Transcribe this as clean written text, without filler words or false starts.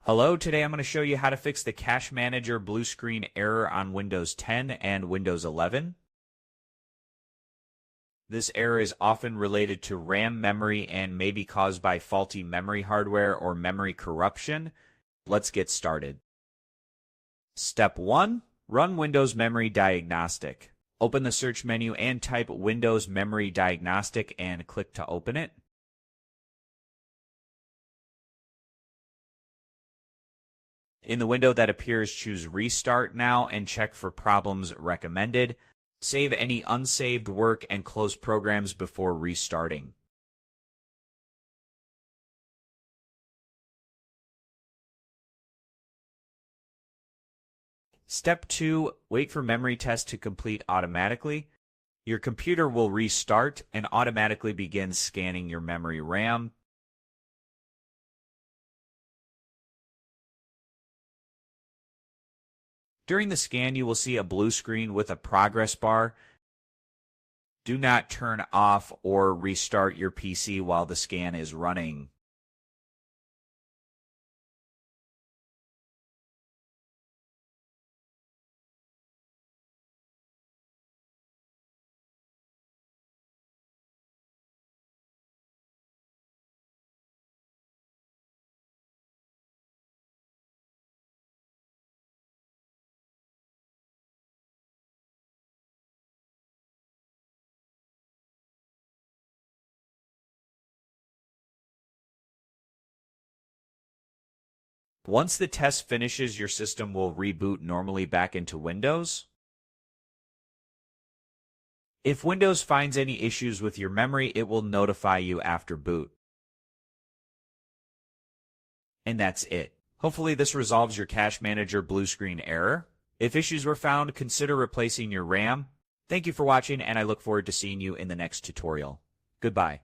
Hello, today I'm going to show you how to fix the Cache Manager blue screen error on Windows 10 and Windows 11. This error is often related to RAM memory and may be caused by faulty memory hardware or memory corruption. Let's get started. Step 1. Run Windows Memory Diagnostic. Open the search menu and type Windows Memory Diagnostic and click to open it. In the window that appears, choose Restart Now and check for Problems Recommended. Save any unsaved work and close programs before restarting. Step 2. Wait for memory test to complete automatically. Your computer will restart and automatically begin scanning your memory RAM. During the scan, you will see a blue screen with a progress bar. Do not turn off or restart your PC while the scan is running. Once the test finishes, your system will reboot normally back into Windows. If Windows finds any issues with your memory, it will notify you after boot. And that's it. Hopefully this resolves your Cache Manager blue screen error. If issues were found, consider replacing your RAM. Thank you for watching, and I look forward to seeing you in the next tutorial. Goodbye.